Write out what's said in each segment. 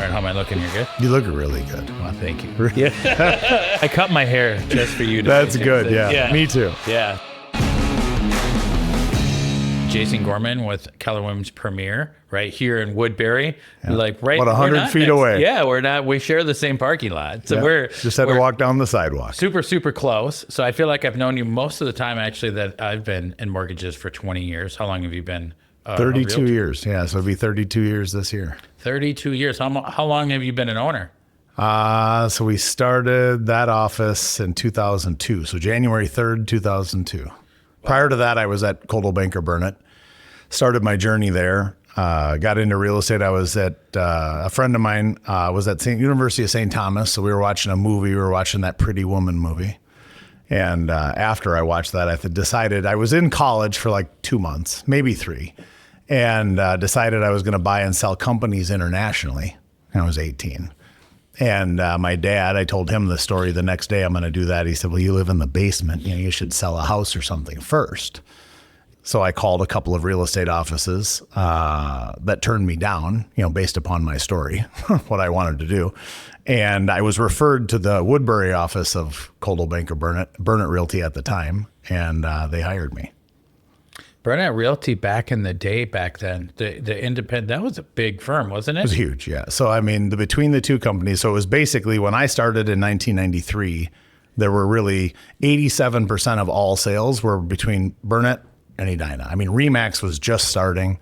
right, how am I looking? You're good? You look really good. Well, thank you. Yeah. I cut my hair just for you. That's good, yeah. Me too. Yeah. Jason Gorman with Keller Williams Premier right here in Woodbury. Yeah. Like right about 100 feet away. Yeah, we share the same parking lot. So we're just had to walk down the sidewalk. Super close. So I feel like I've known you most of the time actually that I've been in mortgages for 20 years. How long have you been 32 years. Yeah, so it'll be 32 years this year. 32 years. How long have you been an owner? So we started that office in 2002. So January 3rd, 2002. Wow. Prior to that, I was at Coldwell Banker Burton. Started my journey there. Got into real estate. I was at a friend of mine was at University of St. Thomas. So we were watching a movie. We were watching that Pretty Woman movie. And after I watched that, I decided I was in college for like 2 months, maybe 3, and decided I was going to buy and sell companies internationally. And I was 18. And my dad, I told him the story the next day, I'm going to do that. He said, well, you live in the basement. You should sell a house or something first. So I called a couple of real estate offices that turned me down, based upon my story, what I wanted to do. And I was referred to the Woodbury office of Coldwell Banker Burton Realty at the time, and they hired me. Burton Realty back in the day, back then, the independent, that was a big firm, wasn't it? It was huge, yeah. So, I mean, between the two companies, so it was basically when I started in 1993, there were really 87% of all sales were between Burton and Edina. I mean, Remax was just starting.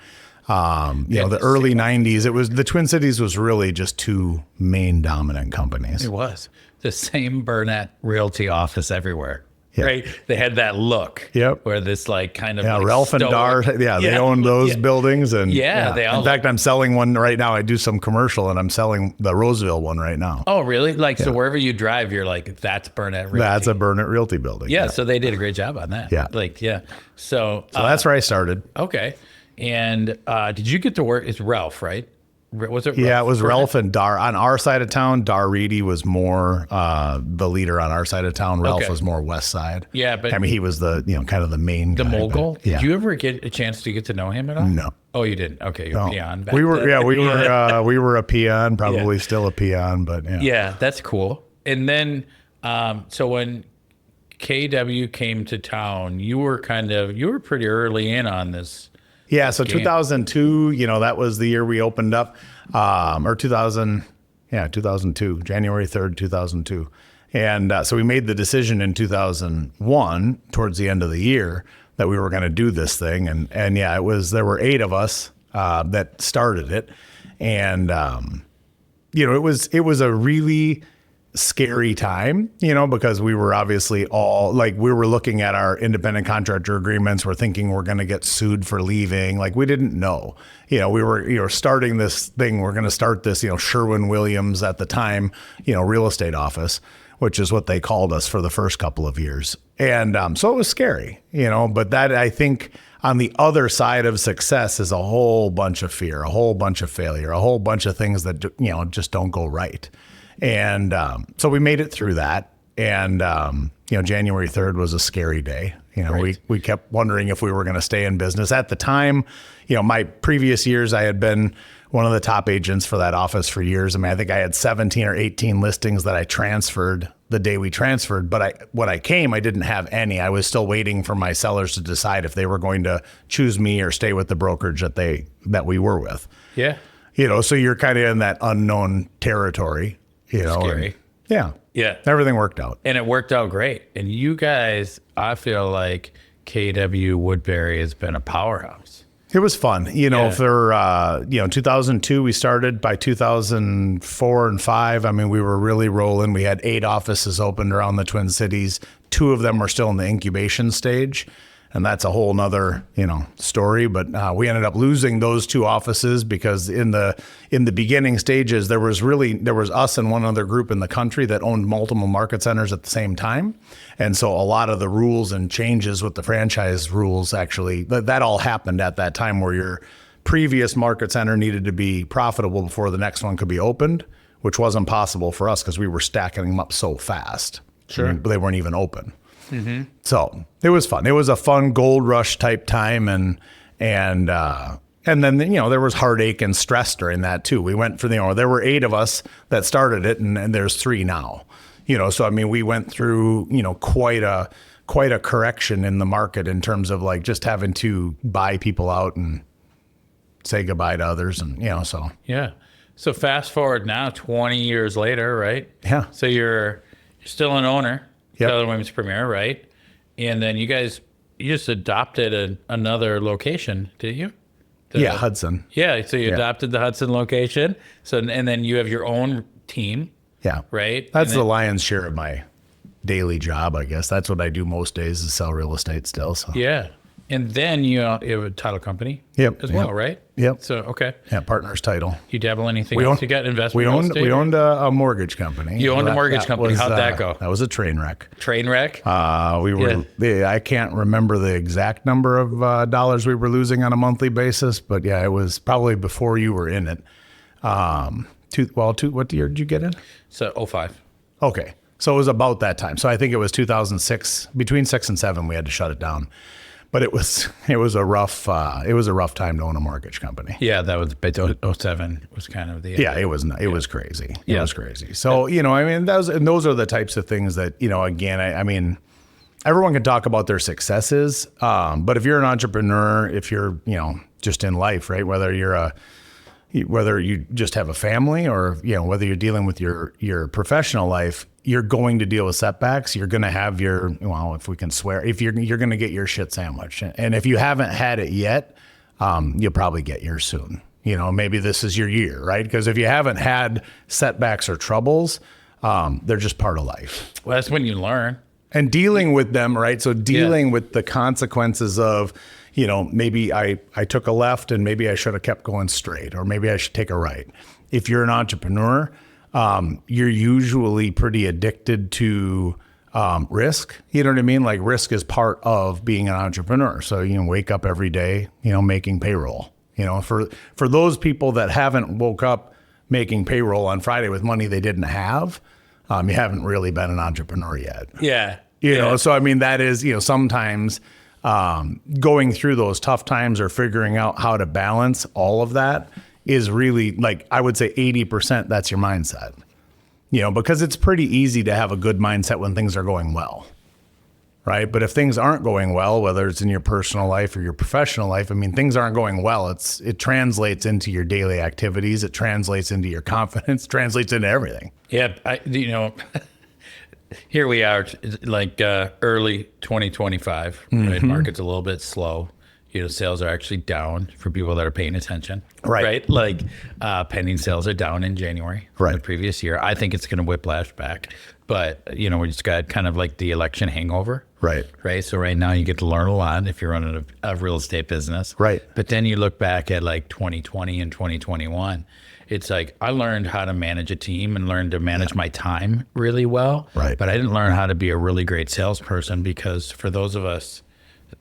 The early 90s, it was the Twin Cities was really just two main dominant companies. It was the same Burton Realty office everywhere. Yep. Right, they had that look. Yep. Where this like Ralph and Dar. They owned those buildings, and they all. In fact, I'm selling one right now. I do some commercial, and I'm selling the Roseville one right now. Oh, really? So wherever you drive, you're like, that's Burton Realty. That's a Burton Realty building. Yeah. So they did a great job on that. Yeah. So that's where I started. Okay. And did you get to work? It's Ralph, right? Was it Ralph? Yeah, it was Ralph and Dar. On our side of town, Dar Reedy was more the leader on our side of town. Ralph was more west side. Yeah, but I mean, he was the kind of the main guy, mogul. Did you ever get a chance to get to know him at all? No. Oh, you didn't. Okay, you're a peon. We were a peon, probably still a peon, but yeah. Yeah, that's cool. And then, so when KW came to town, you were pretty early in on this. Yeah, so 2002, that was the year we opened up, or 2002, January 3rd, 2002. And so we made the decision in 2001, towards the end of the year, that we were going to do this thing. And there were 8 of us that started it. And, it was a really scary time, because we were obviously all we were looking at our independent contractor agreements. We're thinking we're going to get sued for leaving. We didn't know, we were, starting this thing. We're going to start this, Sherwin Williams at the time, real estate office, which is what they called us for the first couple of years. And so it was scary, but that I think on the other side of success is a whole bunch of fear, a whole bunch of failure, a whole bunch of things that, just don't go right. And so we made it through that. And, January 3rd was a scary day. We kept wondering if we were going to stay in business. At the time, my previous years, I had been one of the top agents for that office for years. I mean, I think I had 17 or 18 listings that I transferred the day we transferred. But when I came, I didn't have any. I was still waiting for my sellers to decide if they were going to choose me or stay with the brokerage that we were with. Yeah. So you're kind of in that unknown territory. Scary. Yeah. Everything worked out. And it worked out great. And you guys, I feel like KW Woodbury has been a powerhouse. It was fun. For 2002, we started. By 2004 and 5, I mean, we were really rolling. We had 8 offices opened around the Twin Cities. 2 of them were still in the incubation stage. And that's a whole nother, story. But we ended up losing those 2 offices because in the beginning stages, there was us and one other group in the country that owned multiple market centers at the same time. And so a lot of the rules and changes with the franchise rules, actually, that all happened at that time where your previous market center needed to be profitable before the next one could be opened, which wasn't possible for us because we were stacking them up so fast. Sure. I mean, they weren't even open. So it was fun. It was a fun gold rush type time. And And then, there was heartache and stress during that too. We went for there were 8 of us that started it, and there's 3 now. So I mean, we went through, quite a correction in the market in terms of like just having to buy people out and say goodbye to others, and so. Yeah. So fast forward now, 20 years later, right? Yeah. So you're still an owner, Yep. Keller Williams Premier, right? And then you just adopted another location, did you? Yeah, Hudson. Yeah. So you adopted the Hudson location. So and then you have your own team, Yeah. right? That's the lion's share of my daily job, I guess. That's what I do most days, is sell real estate still. So. Yeah. And then you have a title company Yep. as well, Yep. right? Yep. So, okay. Yeah, partner's title. You dabble anything else? You got investment We real owned estate? we owned a mortgage company. You owned a mortgage company. was, How'd that go? That was a train wreck. Train wreck? We were. I can't remember the exact number of dollars we were losing on a monthly basis, but yeah, it was probably before you were in it. What year did you get in? So, 05. Okay, so it was about that time. So I think it was 2006. Between 6 and 7, we had to shut it down. But it was a rough time to own a mortgage company. Yeah, that was 07 was kind of the Yeah, it was crazy. It Yeah. was crazy. So, I mean, those are the types of things that, again, I mean, everyone can talk about their successes. But if you're an entrepreneur, if you're, just in life, right, whether you just have a family or, whether you're dealing with your professional life, you're going to deal with setbacks. You're going to have if we can swear, if you're going to get your shit sandwich. And if you haven't had it yet, you'll probably get yours soon. Maybe this is your year, right? Because if you haven't had setbacks or troubles, they're just part of life. Well, that's when you learn. And dealing with them, right? So dealing with the consequences of, maybe I took a left and maybe I should have kept going straight, or maybe I should take a right. If you're an entrepreneur, you're usually pretty addicted to risk. You know what I mean? Like, risk is part of being an entrepreneur. So you wake up every day, making payroll. For those people that haven't woke up making payroll on Friday with money they didn't have, you haven't really been an entrepreneur yet. Yeah. So I mean, that is, sometimes going through those tough times or figuring out how to balance all of that is really, like, I would say 80% that's your mindset, because it's pretty easy to have a good mindset when things are going well, right? But if things aren't going well, whether it's in your personal life or your professional life, I mean, things aren't going well. It translates into your daily activities. It translates into your confidence, translates into everything. Yeah. Here we are, like early 2025, right? Market's a little bit slow. Sales are actually down for people that are paying attention. Right. Like pending sales are down in January from the previous year. I think it's going to whiplash back. But, we just got kind of like the election hangover. Right. Right. So right now you get to learn a lot if you're running a real estate business. Right. But then you look back at like 2020 and 2021. It's like I learned how to manage a team and learned to manage my time really well. Right. But I didn't learn how to be a really great salesperson, because for those of us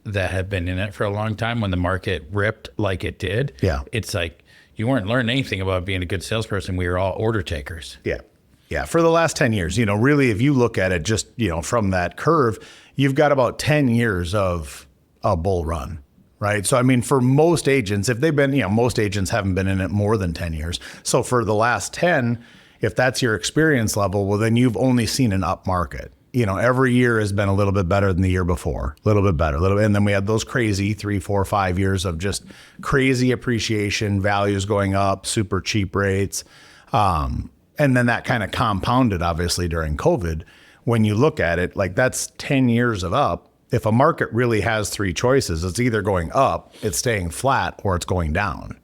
that have been in it for a long time, when the market ripped like it did, it's like you weren't learning anything about being a good salesperson. We were all order takers. Yeah. Yeah. For the last 10 years, really, if you look at it just, from that curve, you've got about 10 years of a bull run. Right. So, I mean, for most agents, if they've been, most agents haven't been in it more than 10 years. So for the last 10, if that's your experience level, well, then you've only seen an up market. Every year has been a little bit better than the year before, a little bit better, and then we had those crazy 3, 4, 5 years of just crazy appreciation, values going up, super cheap rates. And then that kind of compounded, obviously, during COVID. When you look at it, like, that's 10 years of up. If a market really has 3 choices, it's either going up, it's staying flat, or it's going down.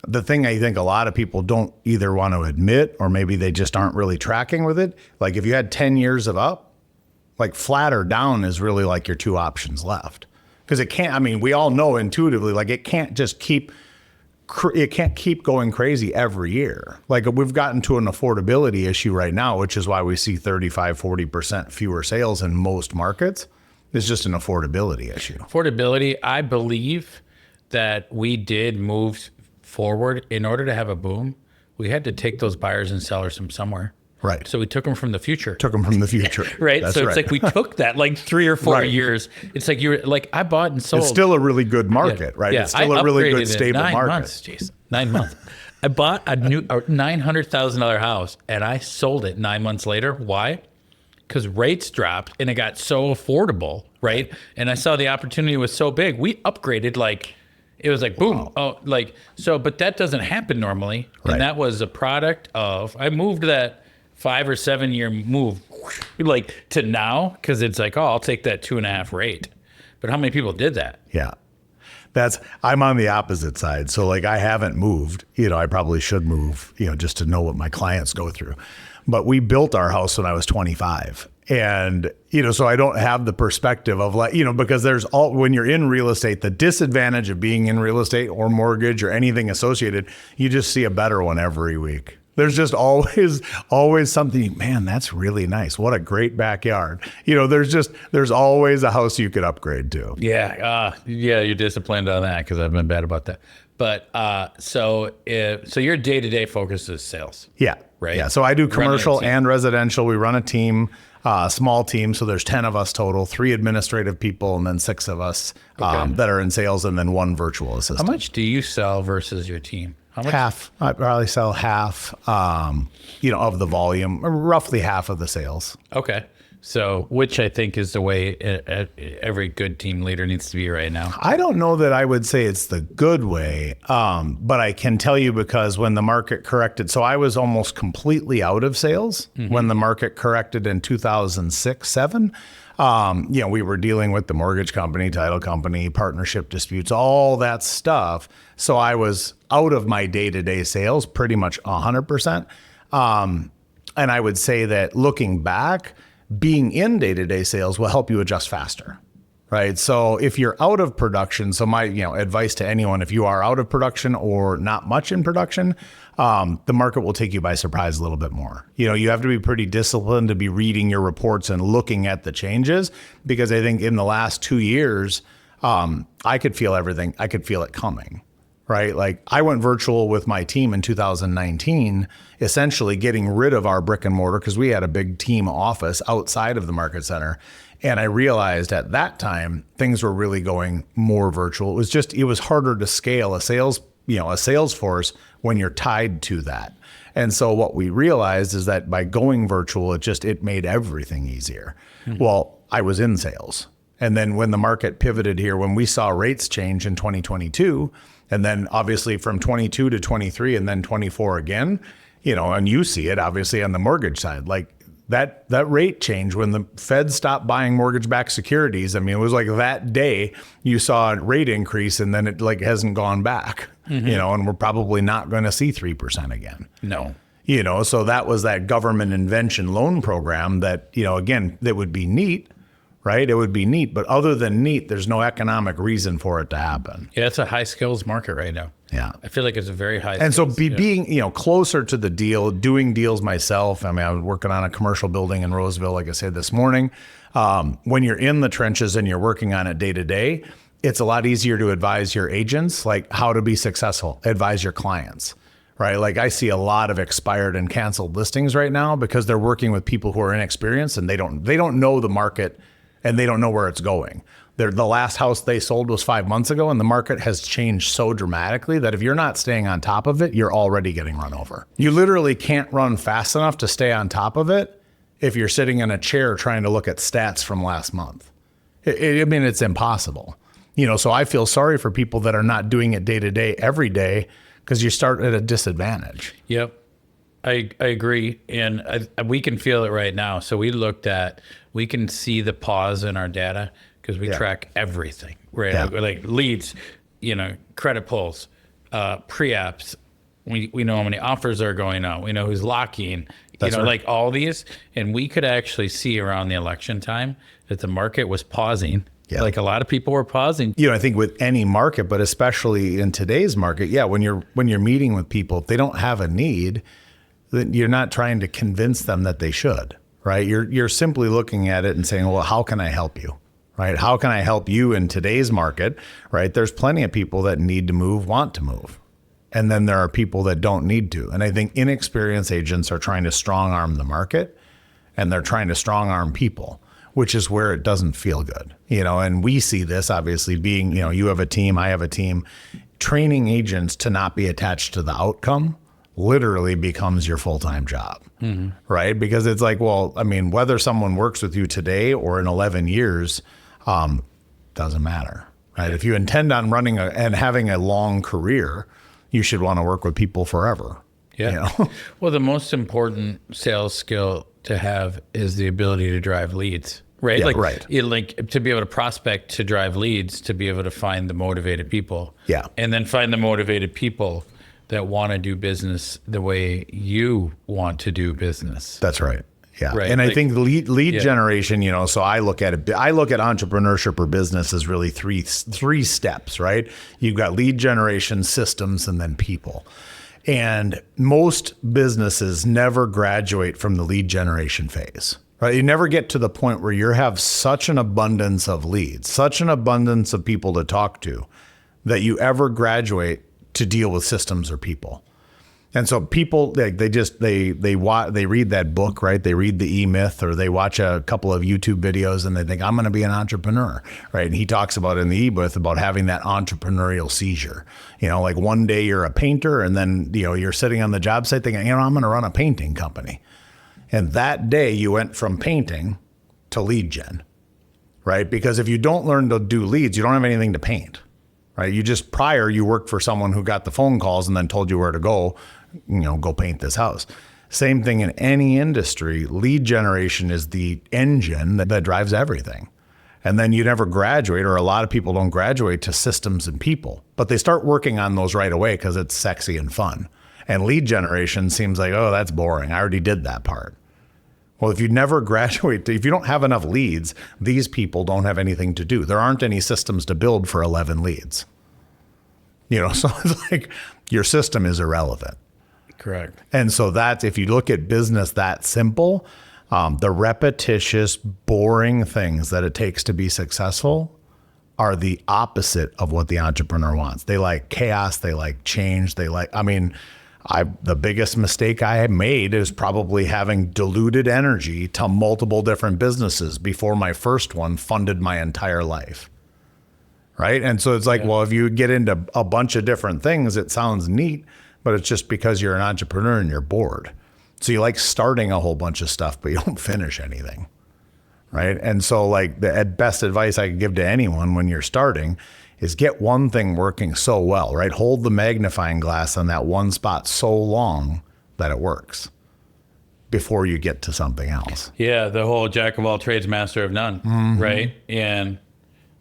The thing I think a lot of people don't either want to admit, or maybe they just aren't really tracking with it. Like, if you had 10 years of up, like, flat or down is really like your 2 options left. Because it can't, I mean, we all know intuitively, like, it can't just keep going crazy every year. Like, we've gotten to an affordability issue right now, which is why we see 35, 40% fewer sales in most markets. It's just an affordability issue. Affordability, I believe that we did move forward. In order to have a boom, we had to take those buyers and sellers from somewhere. Right. So we took them from the future. Took them from the future. Right. That's so it's right. like we took that like 3 or 4 years. It's like you were like, I bought and sold. It's still a really good market, right? Yeah. It's still a really good, upgraded stable 9 market. months, Jason. 9 months. I bought a new $900,000 house and I sold it 9 months later. Why? Because rates dropped and it got so affordable, right? And I saw the opportunity was so big. We upgraded like, it was like, boom. Wow. Oh, like, so, but that doesn't happen normally. Right. And that was a product of, I moved that 5 or 7 year move like to now, because it's like, oh, I'll take that 2.5 rate. But how many people did that? Yeah. I'm on the opposite side. So like I haven't moved, I probably should move, just to know what my clients go through. But we built our house when I was 25. And, so I don't have the perspective of like, because when you're in real estate, the disadvantage of being in real estate or mortgage or anything associated, you just see a better one every week. There's just always something, man, that's really nice. What a great backyard. There's always a house you could upgrade to. Yeah. You're disciplined on that because I've been bad about that. But so your day-to-day focus is sales. Yeah. Right. Yeah. So I do commercial and residential. We run a team, small team. So there's 10 of us total, 3 administrative people, and then 6 of us that are in sales, and then 1 virtual assistant. How much do you sell versus your team? How much? Half. I probably sell half, of the volume, roughly half of the sales. Okay. So, which I think is the way every good team leader needs to be right now. I don't know that I would say it's the good way, but I can tell you because when the market corrected, so I was almost completely out of sales when the market corrected in 2006, 7. We were dealing with the mortgage company, title company, partnership disputes, all that stuff. So I was out of my day-to-day sales pretty much 100%. And I would say that looking back, being in day-to-day sales will help you adjust faster, right? So if you're out of production, so my advice to anyone, if you are out of production or not much in production, the market will take you by surprise a little bit more. You have to be pretty disciplined to be reading your reports and looking at the changes, because I think in the last 2 years, I could feel everything. I could feel it coming, right? Like I went virtual with my team in 2019, essentially getting rid of our brick and mortar because we had a big team office outside of the market center. And I realized at that time, things were really going more virtual. It was harder to scale a sales force when you're tied to that. And so what we realized is that by going virtual, it made everything easier. Mm-hmm. Well, I was in sales. And then when the market pivoted here, when we saw rates change in 2022, and then obviously from 22 to 23 and then 24 again, and you see it obviously on the mortgage side, like that rate change when the Fed stopped buying mortgage-backed securities. I mean, it was like that day you saw a rate increase and then it like hasn't gone back, and we're probably not going to see 3% again. No. So that was that government invention loan program that, again, that would be neat, right? It would be neat, but other than neat, there's no economic reason for it to happen. Yeah, it's a high skills market right now. Yeah. I feel like it's a very high. And so being, closer to the deal, doing deals myself. I mean, I was working on a commercial building in Roseville, like I said this morning. When you're in the trenches and you're working on it day to day, it's a lot easier to advise your agents, like how to be successful, advise your clients, right? Like I see a lot of expired and canceled listings right now because they're working with people who are inexperienced and they don't know the market and they don't know where it's going. The last house they sold was 5 months ago, and the market has changed so dramatically that if you're not staying on top of it, you're already getting run over. You literally can't run fast enough to stay on top of it if you're sitting in a chair trying to look at stats from last month. It's impossible. So I feel sorry for people that are not doing it day to day, every day, because you start at a disadvantage. Yep. I agree. And we can feel it right now. So we can see the pause in our data because we track everything, right? Yeah. Like leads, credit pulls, pre-apps. We know how many offers are going out. We know who's locking, That's right. like all these. And we could actually see around the election time that the market was pausing. Yeah. Like a lot of people were pausing. I think with any market, but especially in today's market, when you're meeting with people, if they don't have a need, then you're not trying to convince them that they should, right? You're simply looking at it and saying, well, how can I help you? Right? How can I help you in today's market? Right? There's plenty of people that need to move, want to move. And then there are people that don't need to. And I think inexperienced agents are trying to strong arm the market, and they're trying to strong arm people, which is where it doesn't feel good. And we see this obviously being, you have a team, I have a team. Training agents to not be attached to the outcome literally becomes your full-time job, right? Because it's like, well, I mean, whether someone works with you today or in 11 years, doesn't matter, right? If you intend on running and having a long career, you should want to work with people forever. Yeah. Well, the most important sales skill to have is the ability to drive leads, right? Yeah, like, right. Like to be able to prospect, to drive leads, to be able to find the motivated people. Yeah. And then find the motivated people that want to do business the way you want to do business. That's right. Yeah. Right. And I think lead generation, so I look at entrepreneurship or business as really three steps, right? You've got lead generation, systems, and then people. And most businesses never graduate from the lead generation phase, right? You never get to the point where you have such an abundance of leads, such an abundance of people to talk to, that you ever graduate to deal with systems or people. And so people, they read that book, right? They read the E-Myth, or they watch a couple of YouTube videos and they think, I'm going to be an entrepreneur, right? And he talks about in the E-Myth about having that entrepreneurial seizure. Like one day you're a painter, and then, you're sitting on the job site thinking, I'm going to run a painting company. And that day you went from painting to lead gen, right? Because if you don't learn to do leads, you don't have anything to paint, right? You worked for someone who got the phone calls and then told you where to go, go paint this house. Same thing in any industry. Lead generation is the engine that drives everything. And then you never graduate, or a lot of people don't graduate to systems and people, but they start working on those right away because it's sexy and fun. And lead generation seems like, oh, that's boring. I already did that part. Well, if you never graduate, if you don't have enough leads, these people don't have anything to do. There aren't any systems to build for 11 leads. So it's like your system is irrelevant. Correct. And so that's, if you look at business that simple, the repetitious, boring things that it takes to be successful are the opposite of what the entrepreneur wants. They like chaos. They like change. The biggest mistake I have made is probably having diluted energy to multiple different businesses before my first one funded my entire life. Right. And so it's like, well, if you get into a bunch of different things, it sounds neat, but it's just because you're an entrepreneur and you're bored. So you like starting a whole bunch of stuff, but you don't finish anything. Right. And so like the best advice I could give to anyone when you're starting is get one thing working so well, right? Hold the magnifying glass on that one spot so long that it works before you get to something else. Yeah. The whole jack of all trades, master of none. Right. And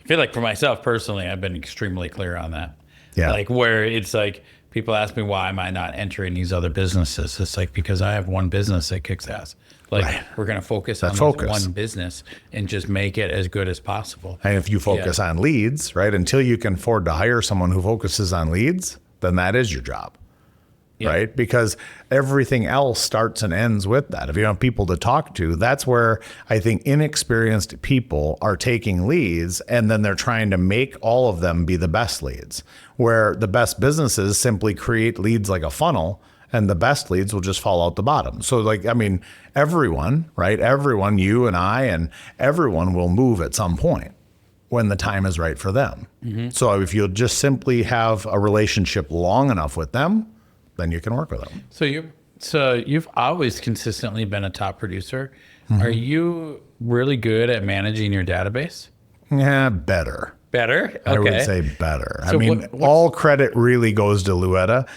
I feel like for myself personally, I've been extremely clear on that. Yeah. Like where it's like, people ask me, why am I not entering these other businesses? It's like, because I have one business that kicks ass. Like we're going to focus on this one business and just make it as good as possible. And if you focus on leads, right, until you can afford to hire someone who focuses on leads, then that is your job. Yeah. Right? Because everything else starts and ends with that. If you don't have people to talk to, that's where I think inexperienced people are taking leads and then they're trying to make all of them be the best leads, where the best businesses simply create leads like a funnel and the best leads will just fall out the bottom. So everyone, right? Everyone, you and I and everyone will move at some point when the time is right for them. Mm-hmm. So if you'll just simply have a relationship long enough with them, then you can work with them. So you've always consistently been a top producer. Mm-hmm. Are you really good at managing your database? Yeah, better. Better? Okay. I would say better. So all credit really goes to Luetta.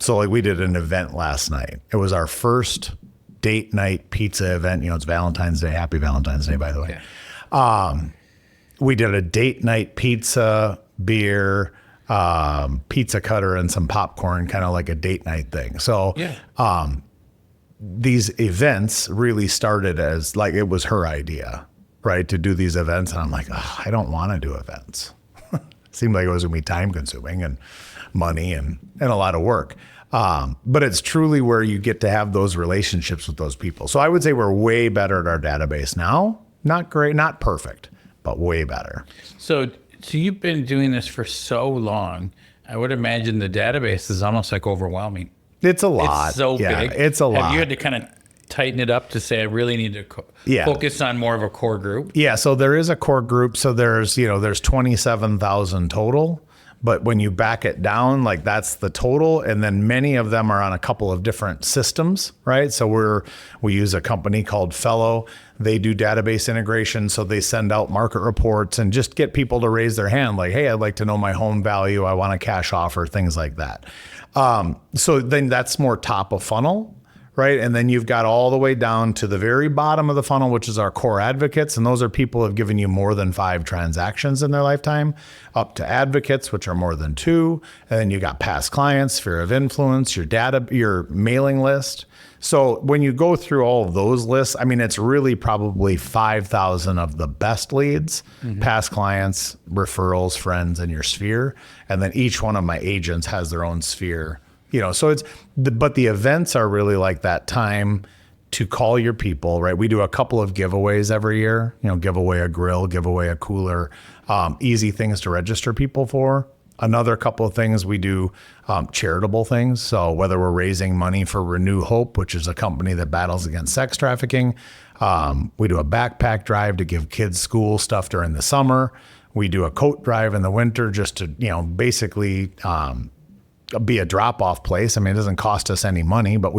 So we did an event last night. It was our first date night pizza event. It's Valentine's Day. Happy Valentine's Day, by the way. Yeah. We did a date night pizza, beer, pizza cutter, and some popcorn, kind of like a date night thing. So these events really started as like, it was her idea, right, to do these events. And I'm like, I don't want to do events. Seemed like it was going to be time consuming and money and a lot of work. But it's truly where you get to have those relationships with those people. So I would say we're way better at our database now. Not great, not perfect, but way better. So you've been doing this for so long. I would imagine the database is almost like overwhelming. It's a lot. It's so big. It's a lot. Have you had to kind of tighten it up to say I really need to focus on more of a core group? Yeah, so there is a core group. So there's 27,000 total. But when you back it down, like that's the total. And then many of them are on a couple of different systems, right? So we use a company called Fellow. They do database integration. So they send out market reports and just get people to raise their hand like, hey, I'd like to know my home value. I want a cash offer, things like that. So then that's more top of funnel. Right. And then you've got all the way down to the very bottom of the funnel, which is our core advocates. And those are people who have given you more than 5 transactions in their lifetime, up to advocates, which are more than 2. And then you got past clients, sphere of influence, your data, your mailing list. So when you go through all of those lists, I mean, it's really probably 5,000 of the best leads, past clients, referrals, friends, and your sphere. And then each one of my agents has their own sphere. So but the events are really like that time to call your people, right? We do a couple of giveaways every year, give away a grill, give away a cooler, easy things to register people for. Another couple of things we do, charitable things. So whether we're raising money for Renew Hope, which is a company that battles against sex trafficking, we do a backpack drive to give kids school stuff during the summer. We do a coat drive in the winter just to, basically, be a drop-off place. I mean, it doesn't cost us any money, but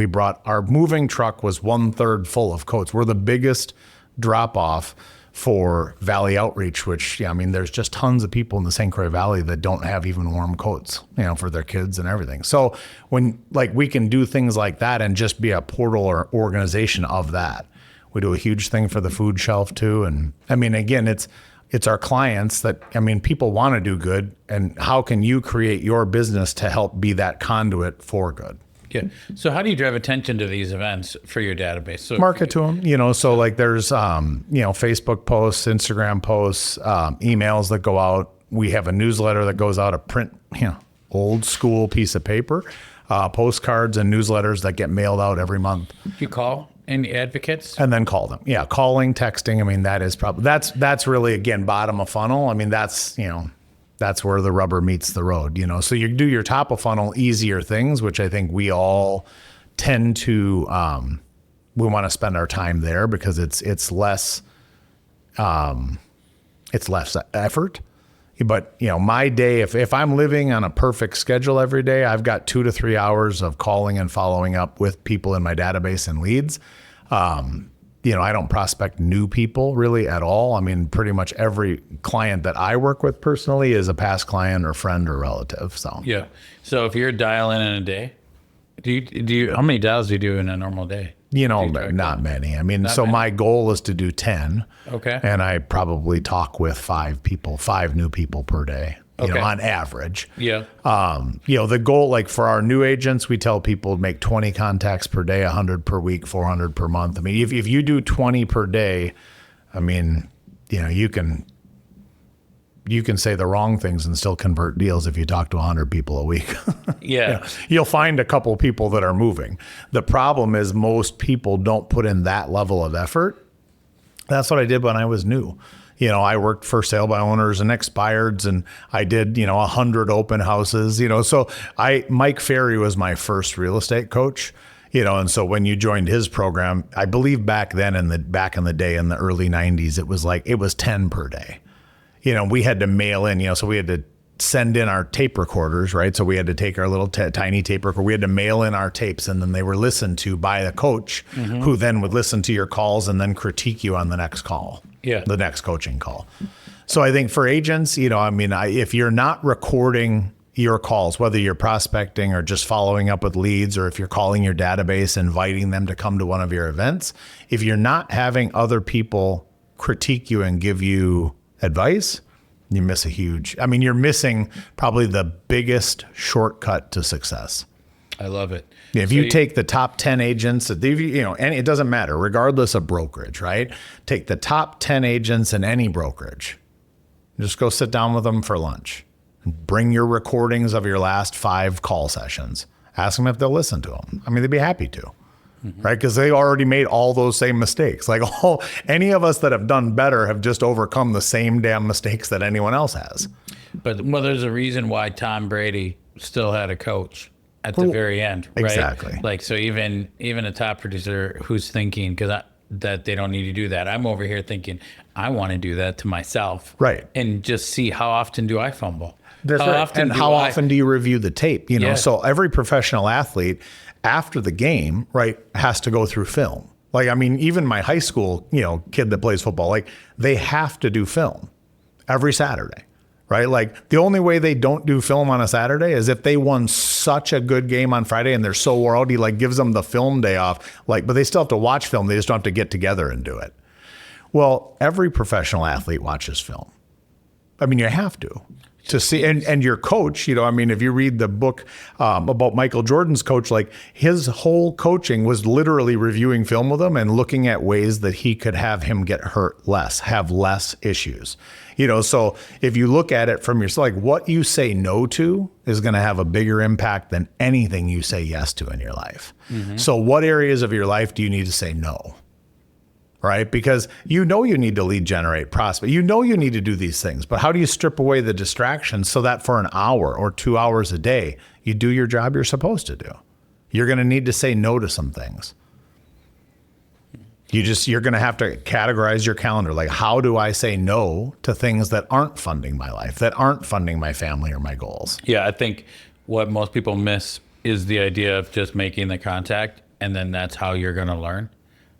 our moving truck was 1/3 full of coats. We're the biggest drop-off for Valley Outreach, which, there's just tons of people in the St. Croix Valley that don't have even warm coats, for their kids and everything. So when we can do things like that and just be a portal or organization of that. We do a huge thing for the food shelf too. And again, it's our clients that, people want to do good. And how can you create your business to help be that conduit for good? Yeah. So how do you drive attention to these events for your database? So market to them, so like there's, Facebook posts, Instagram posts, emails that go out. We have a newsletter that goes out, a print, old school piece of paper, postcards and newsletters that get mailed out every month. You call any advocates? And then call them. Yeah. Calling, texting. That is probably, that's really, again, bottom of funnel. That's where the rubber meets the road, So you do your top of funnel easier things, which I think we all tend to, we want to spend our time there because it's less effort. But, my day, if I'm living on a perfect schedule every day, I've got 2 to 3 hours of calling and following up with people in my database and leads. I don't prospect new people really at all. Pretty much every client that I work with personally is a past client or friend or relative. So, yeah. So if you're dialing in a day, do you, how many dials do you do in a normal day? Not many. My goal is to do 10. Okay. And I probably talk with 5 new people per day, on average. Yeah. The goal, for our new agents, we tell people to make 20 contacts per day, 100 per week, 400 per month. If you do 20 per day, you can say the wrong things and still convert deals if you talk to 100 people a week. Yeah. You'll find a couple people that are moving. The problem is most people don't put in that level of effort. That's what I did when I was new. I worked for sale by owners and expireds, and I did, 100 open houses, so Mike Ferry was my first real estate coach, and so when you joined his program, I believe back in the day in the early 90s, it was 10 per day. We had to mail in, so we had to send in our tape recorders, right? So we had to take our little tiny tape recorder. We had to mail in our tapes, and then they were listened to by the coach, who then would listen to your calls and then critique you on the next call, the next coaching call. So I think for agents, if you're not recording your calls, whether you're prospecting or just following up with leads, or if you're calling your database, inviting them to come to one of your events, if you're not having other people critique you and give you advice, you miss you're missing probably the biggest shortcut to success. I love it. Yeah, if you take the top 10 agents, and it doesn't matter, regardless of brokerage, right? Take the top 10 agents in any brokerage. Just go sit down with them for lunch. Bring your recordings of your last 5 call sessions. Ask them if they'll listen to them. They'd be happy to. Right? Because they already made all those same mistakes. Any of us that have done better have just overcome the same damn mistakes that anyone else has. But well, there's a reason why Tom Brady still had a coach at the very end, right? Exactly. Like, so even a top producer who's thinking, that they don't need to do that. I'm over here thinking, I want to do that to myself. Right. And just see how often do I fumble? That's right. And how often do you review the tape? You know, so every professional athlete after the game, right, has to go through film. Like, I mean, even my high school, kid that plays football, like they have to do film every Saturday, right? Like the only way they don't do film on a Saturday is if they won such a good game on Friday and they're so wore out, he like gives them the film day off. Like, but they still have to watch film. They just don't have to get together and do it. Well, every professional athlete watches film. I mean, you have to see, and your coach, if you read the book about Michael Jordan's coach, like his whole coaching was literally reviewing film with him and looking at ways that he could have him get hurt less, have less issues. So if you look at it from yourself, like what you say no to is going to have a bigger impact than anything you say yes to in your life. Mm-hmm. So what areas of your life do you need to say no? Right? Because you need to lead generate, prospect. You need to do these things. But how do you strip away the distractions so that for an hour or 2 hours a day, you do your job you're supposed to do? You're going to need to say no to some things. You're going to have to categorize your calendar. Like, how do I say no to things that aren't funding my life, that aren't funding my family or my goals? Yeah, I think what most people miss is the idea of just making the contact and then that's how you're going to learn.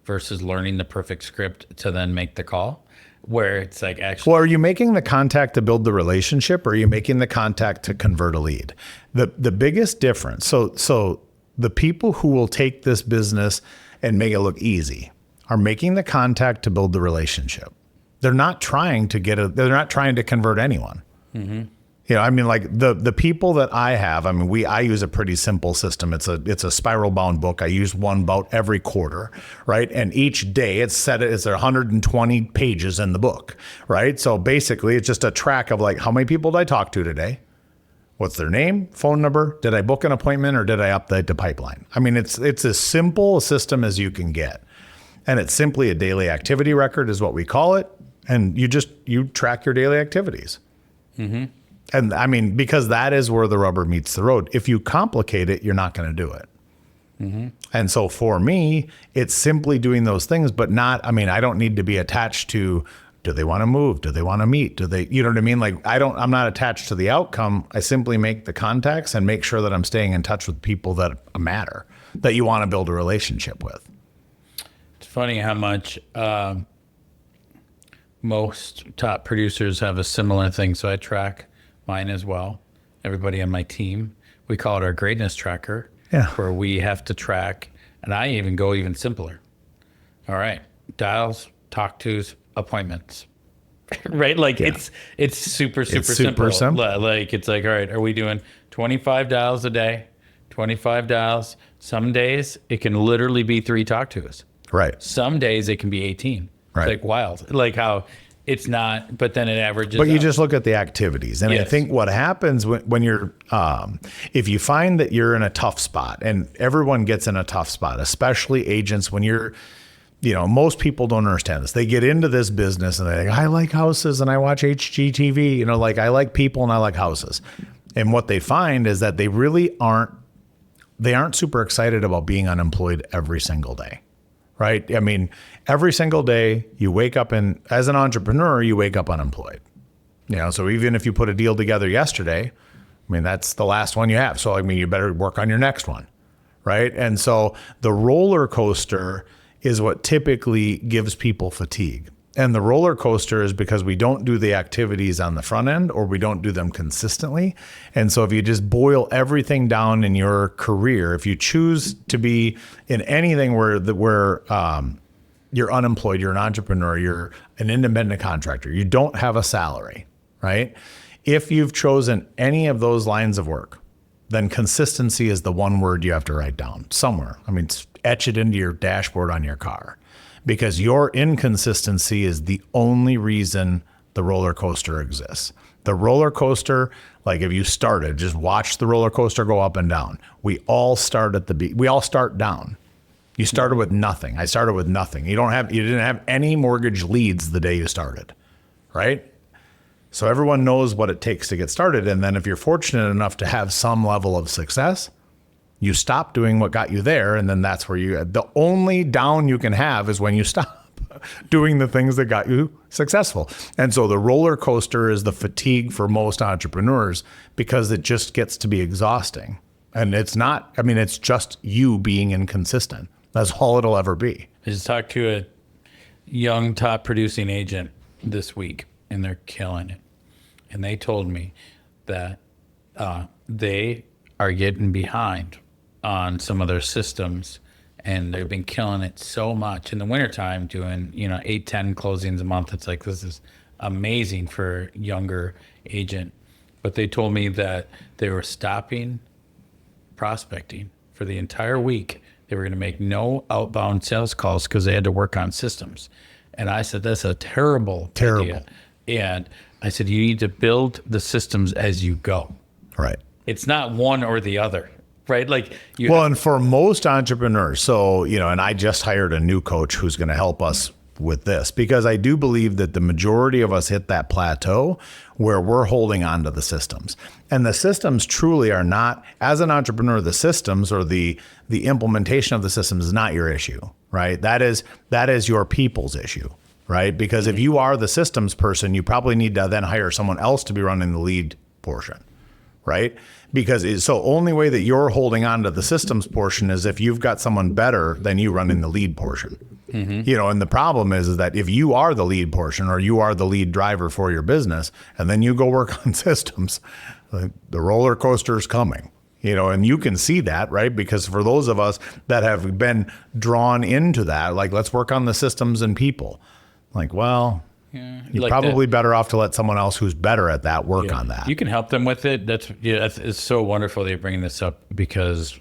Versus learning the perfect script to then make the call, where it's like actually. Well, are you making the contact to build the relationship, or are you making the contact to convert a lead? The biggest difference. So the people who will take this business and make it look easy are making the contact to build the relationship. They're not trying to they're not trying to convert anyone. Mm-hmm. Like the people that I have, I use a pretty simple system. It's a spiral bound book. I use one about every quarter, right? And each day it's 120 pages in the book, right? So basically it's just a track of like, how many people did I talk to today? What's their name, phone number? Did I book an appointment or did I update the pipeline? It's as simple a system as you can get. And it's simply a daily activity record is what we call it. And you track your daily activities. Mm-hmm. And because that is where the rubber meets the road. If you complicate it, you're not going to do it. Mm-hmm. And so for me, it's simply doing those things, but not, I don't need to be attached to, do they want to move? Do they want to meet? Do they, you know what I mean? Like I'm not attached to the outcome. I simply make the contacts and make sure that I'm staying in touch with people that matter, that you want to build a relationship with. It's funny how much, most top producers have a similar thing. So I track mine as well. Everybody on my team, we call it our greatness tracker, where we have to track, and I even go even simpler. All right, dials, talk tos, appointments, right? Like it's super simple. Like it's like, all right, are we doing 25 dials a day? 25 dials. Some days it can literally be 3 talk tos. Right. Some days it can be 18. Right. It's like wild. Like how. It's not, but then it averages. But you just look at the activities. And I think what happens when you're, if you find that you're in a tough spot, and everyone gets in a tough spot, especially agents, when you're, most people don't understand this. They get into this business and they're like, I like houses and I watch HGTV, like I like people and I like houses. And what they find is that they really aren't super excited about being unemployed every single day. Right? Every single day you wake up as an entrepreneur, you wake up unemployed. So even if you put a deal together yesterday, that's the last one you have. So, you better work on your next one. Right? And so the roller coaster is what typically gives people fatigue. And the roller coaster is because we don't do the activities on the front end, or we don't do them consistently. And so if you just boil everything down in your career, if you choose to be in anything where you're unemployed, you're an entrepreneur, you're an independent contractor, you don't have a salary, right? If you've chosen any of those lines of work, then consistency is the one word you have to write down somewhere. Etch it into your dashboard on your car. Because your inconsistency is the only reason the roller coaster exists. The roller coaster, like if you started, just watch the roller coaster go up and down. We all start we all start down. You started with nothing. I started with nothing. You didn't have any mortgage leads the day you started, right? So everyone knows what it takes to get started. And then if you're fortunate enough to have some level of success, you stop doing what got you there. And then that's where the only down you can have is when you stop doing the things that got you successful. And so the roller coaster is the fatigue for most entrepreneurs because it just gets to be exhausting. And it's not, I mean, it's just you being inconsistent. That's all it'll ever be. I just talked to a young top producing agent this week, and they're killing it. And they told me that they are getting behind on some of their systems, and they've been killing it so much in the wintertime, doing 8, 10 closings a month. It's like, this is amazing for a younger agent. But they told me that they were stopping prospecting for the entire week. They were going to make no outbound sales calls because they had to work on systems. And I said, that's a terrible idea. And I said, you need to build the systems as you go. Right. It's not one or the other, right? Like and for most entrepreneurs, so, and I just hired a new coach who's going to help us with this, because I do believe that the majority of us hit that plateau where we're holding on to the systems. And the systems truly are not, as an entrepreneur, the systems or the implementation of the systems is not your issue, right? That is your people's issue, right? Because if you are the systems person, you probably need to then hire someone else to be running the lead portion, right? Because so only way that you're holding on to the systems portion is if you've got someone better than you running the lead portion. Mm-hmm. And the problem is that if you are the lead portion or you are the lead driver for your business, and then you go work on systems, the roller coaster is coming, and you can see that, right? Because for those of us that have been drawn into that, like, let's work on the systems and people, like, well, you're like probably better off to let someone else who's better at that work on that. You can help them with it. It's so wonderful that you're bringing this up, because,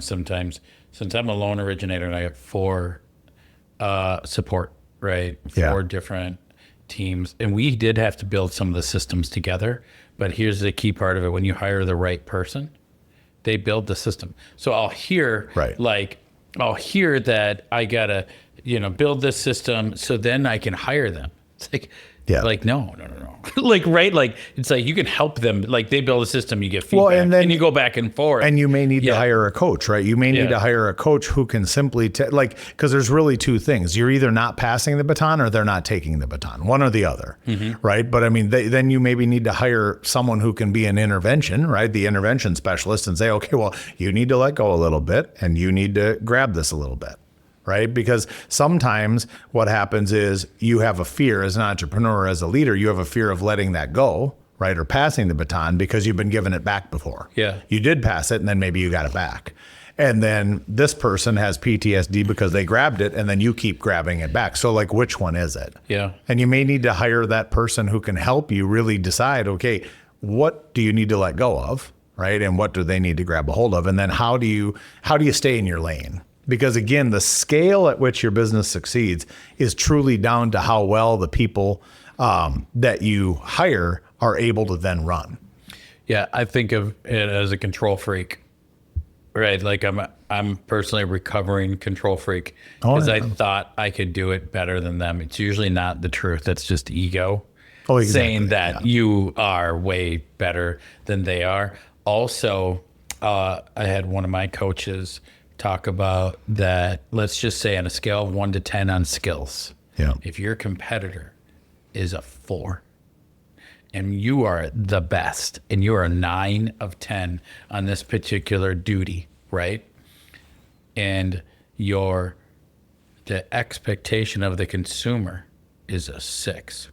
sometimes, since I'm a loan originator and I have 4 support, right? 4 different teams. And we did have to build some of the systems together. But here's the key part of it. When you hire the right person, they build the system. So I'll hear, that I got to, build this system so then I can hire them. It's like, no. Like, right? Like, it's like you can help them. Like, they build a system, you get feedback, and you go back and forth. And you may need to hire a coach, right? You may need to hire a coach who can simply, because there's really 2 things. You're either not passing the baton or they're not taking the baton, one or the other, right? But I mean, then you maybe need to hire someone who can be an intervention, right? The intervention specialist, and say, okay, well, you need to let go a little bit and you need to grab this a little bit. Right? Because sometimes what happens is you have a fear as an entrepreneur, as a leader, you have a fear of letting that go, right? Or passing the baton because you've been given it back before. Yeah. You did pass it and then maybe you got it back. And then this person has PTSD because they grabbed it and then you keep grabbing it back. So like, which one is it? Yeah. And you may need to hire that person who can help you really decide, okay, what do you need to let go of, right? And what do they need to grab a hold of? And then how do you stay in your lane? Because again, the scale at which your business succeeds is truly down to how well the people that you hire are able to then run. Yeah, I think of it as a control freak, right? Like I'm personally a recovering control freak because I thought I could do it better than them. It's usually not the truth. It's just ego saying that you are way better than they are. Also, I had one of my coaches talk about that. Let's just say on a scale of 1 to 10 on skills, if your competitor is a 4 and you are the best and you are a 9 of 10 on this particular duty, right? And the expectation of the consumer is a 6,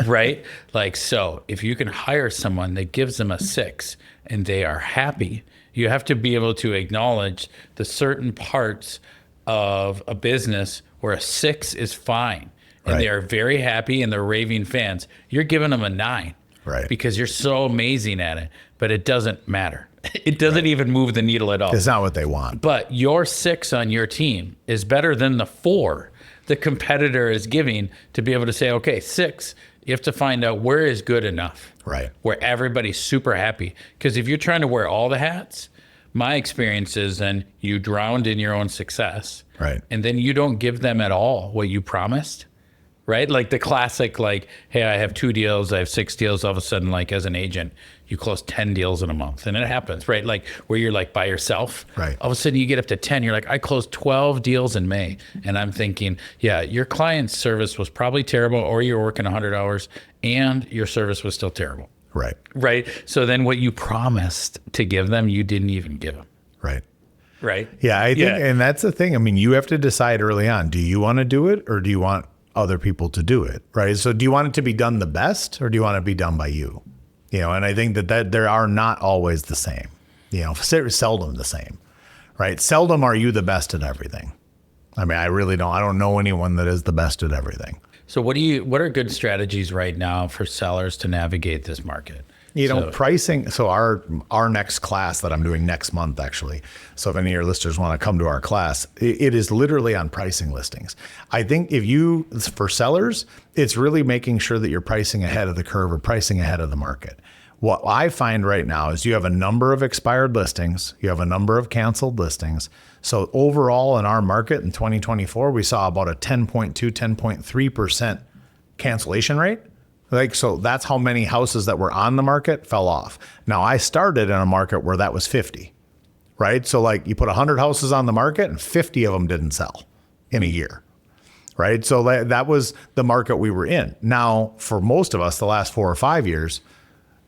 right? Like, so if you can hire someone that gives them a 6 and they are happy, you have to be able to acknowledge the certain parts of a business where a 6 is fine and they are very happy and they're raving fans. You're giving them a 9, right? Because you're so amazing at it, but it doesn't matter. It doesn't even move the needle at all. It's not what they want. But your 6 on your team is better than the 4 the competitor is giving, to be able to say, okay, 6, you have to find out where is good enough, right? Where everybody's super happy. Because if you're trying to wear all the hats, my experience is then you drowned in your own success, right? And then you don't give them at all what you promised. right? Like the classic, like, hey, I have 2 deals, I have 6 deals. All of a sudden, like as an agent, you close 10 deals in a month, and it happens, right? Like where you're like by yourself, right? All of a sudden you get up to 10. You're like, I closed 12 deals in May, and I'm thinking, yeah, your client's service was probably terrible, or you're working 100 hours, and your service was still terrible, right? Right. So then what you promised to give them, you didn't even give them, right? Right. Yeah, I think, and that's the thing. I mean, you have to decide early on: do you want to do it, or do you want other people to do it, right? So do you want it to be done the best, or do you want it to be done by you? You know, and I think that there are not always the same, you know, seldom the same, right? Seldom are you the best at everything. I mean, I don't know anyone that is the best at everything. So what are good strategies right now for sellers to navigate this market? You know, pricing. So our next class that I'm doing next month, actually. So if any of your listeners want to come to our class, it is literally on pricing listings. I think for sellers, it's really making sure that you're pricing ahead of the curve or pricing ahead of the market. What I find right now is you have a number of expired listings, you have a number of canceled listings. So overall in our market in 2024, we saw about a 10.2, 10.3% cancellation rate. Like, so that's how many houses that were on the market fell off. Now I started in a market where that was 50, right? So like you put 100 houses on the market and 50 of them didn't sell in a year, right? So that was the market we were in. Now for most of us, the last 4 or 5 years,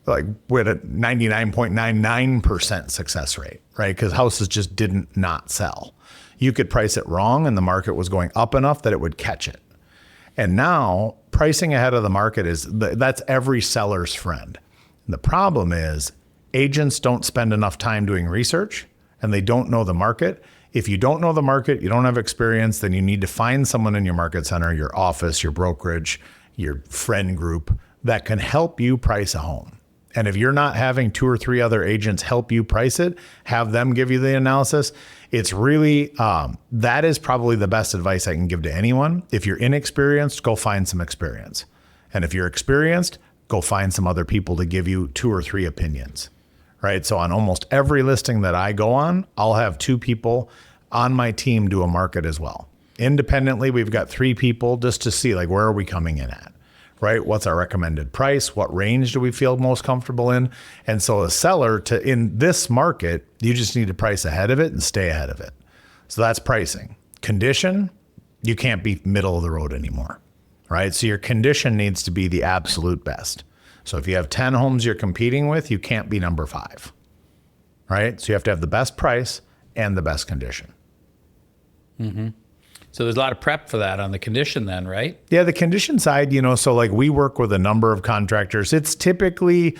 like we had a 99.99% success rate, right? Because houses just didn't not sell. You could price it wrong and the market was going up enough that it would catch it. And now pricing ahead of the market that's every seller's friend. And the problem is agents don't spend enough time doing research and they don't know the market. If you don't know the market, you don't have experience, then you need to find someone in your market center, your office, your brokerage, your friend group that can help you price a home. And if you're not having 2 or 3 other agents help you price it, have them give you the analysis, it's really, that is probably the best advice I can give to anyone. If you're inexperienced, go find some experience. And if you're experienced, go find some other people to give you 2 or 3 opinions, right? So on almost every listing that I go on, I'll have 2 people on my team do a market as well. Independently, we've got 3 people just to see, like, where are we coming in at? Right? What's our recommended price? What range do we feel most comfortable in? And so a seller in this market, you just need to price ahead of it and stay ahead of it. So that's pricing. Condition, you can't be middle of the road anymore, right? So your condition needs to be the absolute best. So if you have 10 homes you're competing with, you can't be number 5, right? So you have to have the best price and the best condition. Mm-hmm. So there's a lot of prep for that on the condition then, right? Yeah, the condition side, you know, so like we work with a number of contractors. It's typically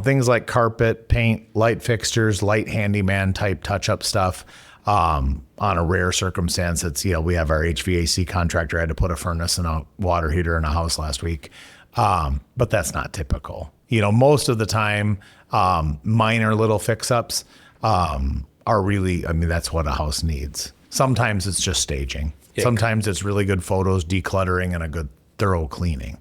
things like carpet, paint, light fixtures, light handyman type touch-up stuff. On a rare circumstance, it's, you know, we have our HVAC contractor had to put a furnace and a water heater in a house last week. But that's not typical. You know, most of the time, minor little fix-ups are really, I mean, that's what a house needs. Sometimes it's just staging. Yeah. Sometimes it's really good photos, decluttering, and a good thorough cleaning.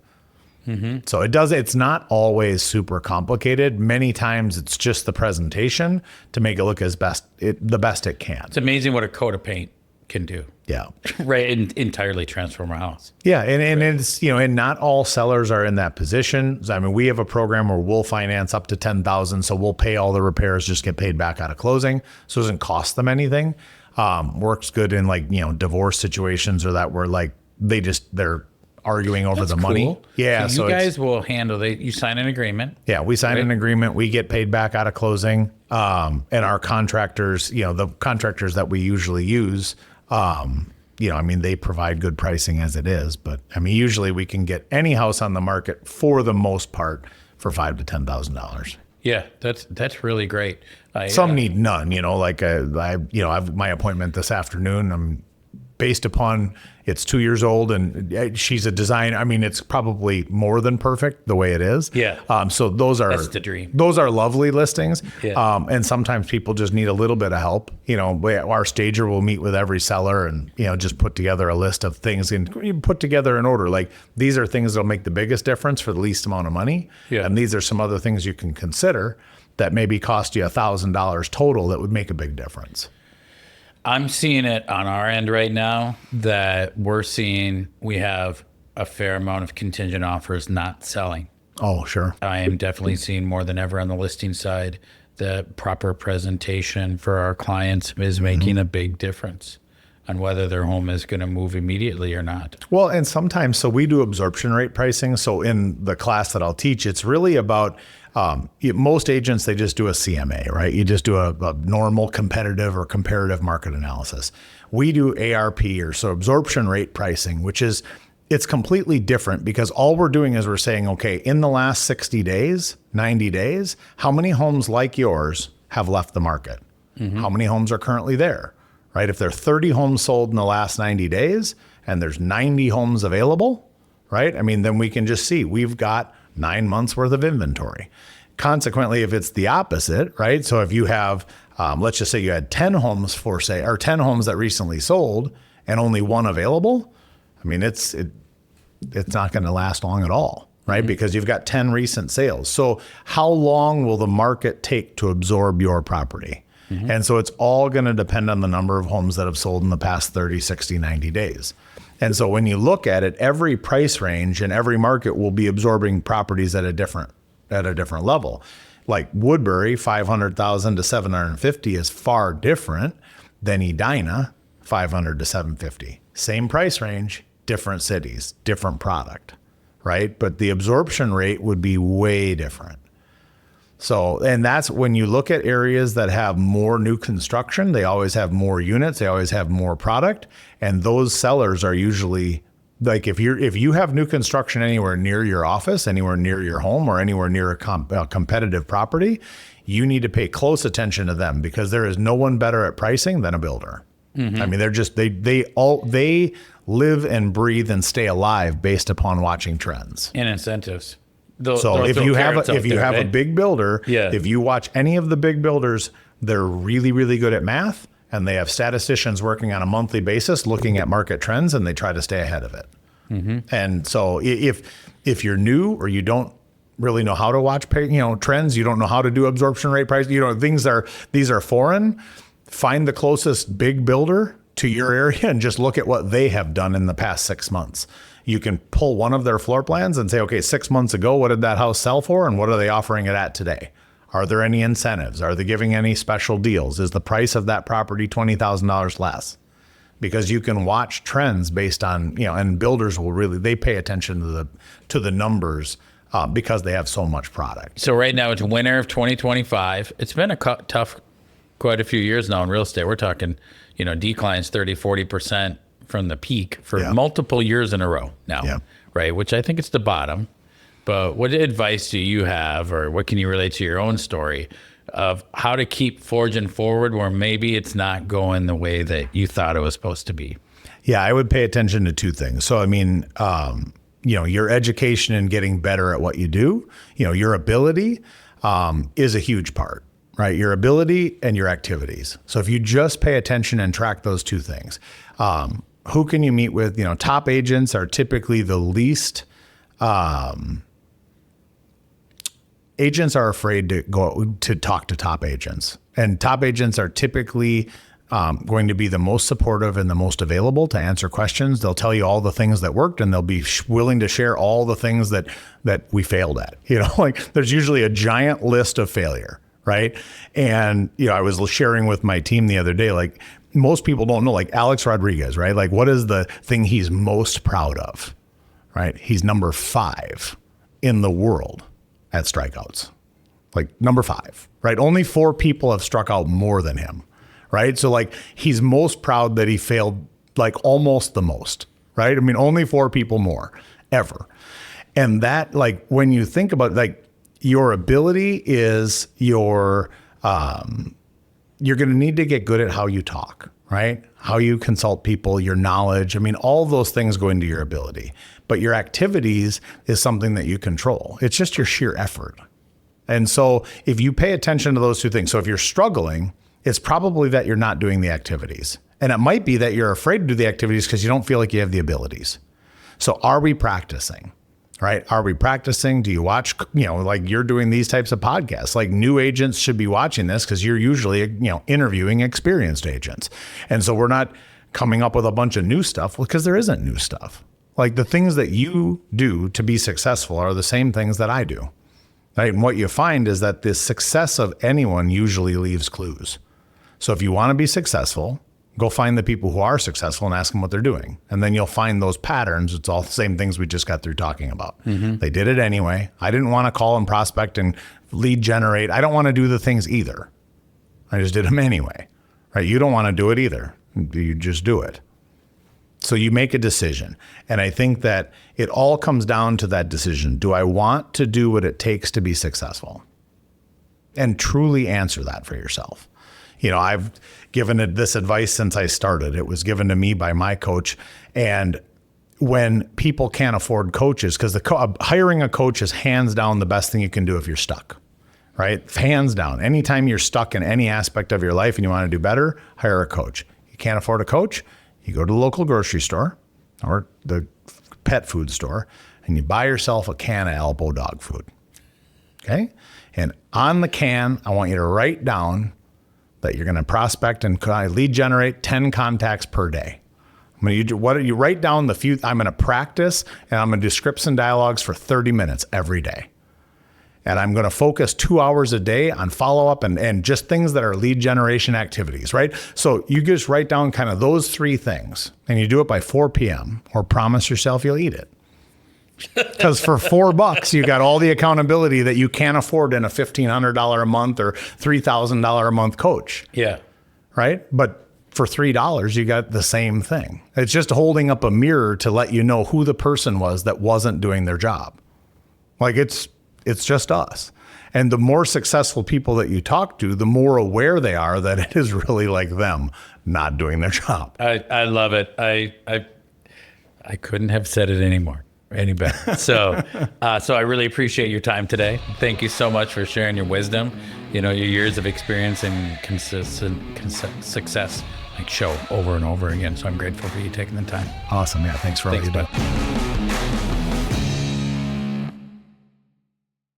Mm-hmm. So it's not always super complicated. Many times it's just the presentation to make it look the best it can. It's amazing what a coat of paint can do. Yeah. Right. And entirely transform a house. Yeah. And it's, you know, and not all sellers are in that position. I mean, we have a program where we'll finance up to $10,000. So we'll pay all the repairs, just get paid back out of closing. So it doesn't cost them anything. Works good in, like, you know, divorce situations or that where like they're arguing over the money. Cool. Yeah. So you guys will handle it. You sign an agreement. Yeah. We sign an agreement. We get paid back out of closing. And our contractors, you know, the contractors that we usually use, you know, I mean, they provide good pricing as it is, but I mean, usually we can get any house on the market for the most part for $5,000 to $10,000. Yeah, that's really great. Some need none, you know, like I have my appointment this afternoon. I'm based upon it's 2 years old and she's a designer. I mean, it's probably more than perfect the way it is. Yeah. So that's the dream. Those are lovely listings. Yeah. And sometimes people just need a little bit of help. You know, our stager will meet with every seller and, you know, just put together a list of things and put together an order. Like, these are things that'll make the biggest difference for the least amount of money. Yeah. And these are some other things you can consider that maybe cost you $1,000 total that would make a big difference. I'm seeing it on our end right now that we have a fair amount of contingent offers not selling. Oh, sure. I am definitely seeing more than ever on the listing side. The proper presentation for our clients is making a big difference on whether their home is going to move immediately or not. Well, and sometimes, so we do absorption rate pricing. So in the class that I'll teach, it's really about, most agents, they just do a CMA, right? You just do a normal competitive or comparative market analysis. We do ARP, or so absorption rate pricing, which is, it's completely different because all we're doing is we're saying, okay, in the last 60 days, 90 days, how many homes like yours have left the market? How many homes are currently there, right? If there are 30 homes sold in the last 90 days and there's 90 homes available, right? I mean, then we can just see we've got 9 months worth of inventory. Consequently, if it's the opposite, right? So if you have, let's just say you had 10 homes for sale, or 10 homes that recently sold and only one available, I mean, it's not going to last long at all, right? Because you've got 10 recent sales. So how long will the market take to absorb your property? And so it's all going to depend on the number of homes that have sold in the past 30, 60, 90 days. And so when you look at it, every price range and every market will be absorbing properties at a different level. Like Woodbury, 500,000 to 750 is far different than Edina, 500 to 750. Same price range, different cities, different product, right? But the absorption rate would be way different. So, and that's when you look at areas that have more new construction, they always have more units, they always have more product. And those sellers are usually like, if you have new construction anywhere near your office, anywhere near your home, or anywhere near a competitive property, you need to pay close attention to them because there is no one better at pricing than a builder. I mean, they're just, they live and breathe and stay alive based upon watching trends And incentives. So if you have a big builder, if you watch any of the big builders, they're really, really good at math, and they have statisticians working on a monthly basis looking at market trends, and they try to stay ahead of it. And so if you're new or you don't really know how to watch trends, you don't know how to do absorption rate price, these are foreign, find the closest big builder to your area and just look at what they have done in the past 6 months. You can pull one of their floor plans and say, okay, 6 months ago, what did that house sell for? And what are they offering it at today? Are there any incentives? Are they giving any special deals? Is the price of that property $20,000 less? Because you can watch trends based on, and builders will really, they pay attention to the numbers because they have so much product. So right now it's winter of 2025. It's been a tough, quite a few years now in real estate. We're talking, declines 30, 40% from the peak for multiple years in a row now, right? Which I think it's the bottom. But what advice do you have, or what can you relate to your own story of how to keep forging forward where maybe it's not going the way that you thought it was supposed to be? Yeah, I would pay attention to two things. So, I mean, your education and getting better at what you do, your ability is a huge part, right? Your ability and your activities. So if you just pay attention and track those two things, who can you meet with? Top agents are typically the least, agents are afraid to go to talk to top agents, and top agents are typically going to be the most supportive and the most available to answer questions. They'll tell you all the things that worked, and they'll be willing to share all the things that we failed at. Like there's usually a giant list of failure, right? And I was sharing with my team the other day, like most people don't know, like Alex Rodriguez, right? Like what is the thing he's most proud of, right? He's number 5 in the world at strikeouts, like number 5, right? Only 4 people have struck out more than him, right? So like he's most proud that he failed like almost the most, right? I mean, only 4 people more ever. And that, like, when you think about it, like your ability is you're going to need to get good at how you talk, right? How you consult people, your knowledge. I mean, all of those things go into your ability, but your activities is something that you control. It's just your sheer effort. And so if you pay attention to those two things, so if you're struggling, it's probably that you're not doing the activities. And it might be that you're afraid to do the activities because you don't feel like you have the abilities. So are we practicing? Right? Are we practicing? Do you watch, like you're doing these types of podcasts, like new agents should be watching this because you're usually, interviewing experienced agents. And so we're not coming up with a bunch of new stuff because there isn't new stuff. Like the things that you do to be successful are the same things that I do. Right? And what you find is that the success of anyone usually leaves clues. So if you want to be successful, go find the people who are successful and ask them what they're doing. And then you'll find those patterns. It's all the same things we just got through talking about. They did it anyway. I didn't want to call and prospect and lead generate. I don't want to do the things either. I just did them anyway. Right? You don't want to do it either. You just do it. So you make a decision. And I think that it all comes down to that decision. Do I want to do what it takes to be successful? And truly answer that for yourself. You know, I've given it this advice since I started. It was given to me by my coach. And when people can't afford coaches, because hiring a coach is hands down the best thing you can do if you're stuck, right? Hands down. Anytime you're stuck in any aspect of your life and you want to do better, hire a coach. You can't afford a coach, you go to the local grocery store or the pet food store and you buy yourself a can of Alpo dog food. Okay? And on the can, I want you to write down that you're going to prospect and lead generate 10 contacts per day. You write down the few, I'm going to practice and I'm going to do scripts and dialogues for 30 minutes every day. And I'm going to focus 2 hours a day on follow-up and just things that are lead generation activities, right? So you just write down kind of those 3 things and you do it by 4 p.m. or promise yourself you'll eat it. Because for $4, you got all the accountability that you can't afford in a $1,500 a month or $3,000 a month coach. Yeah. Right? But for $3, you got the same thing. It's just holding up a mirror to let you know who the person was that wasn't doing their job. Like it's just us. And the more successful people that you talk to, the more aware they are that it is really like them not doing their job. I love it. I couldn't have said it any better. So I really appreciate your time today. Thank you so much for sharing your wisdom. You know, your years of experience and consistent success show over and over again. So I'm grateful for you taking the time. Awesome. Yeah. Thanks for all you do.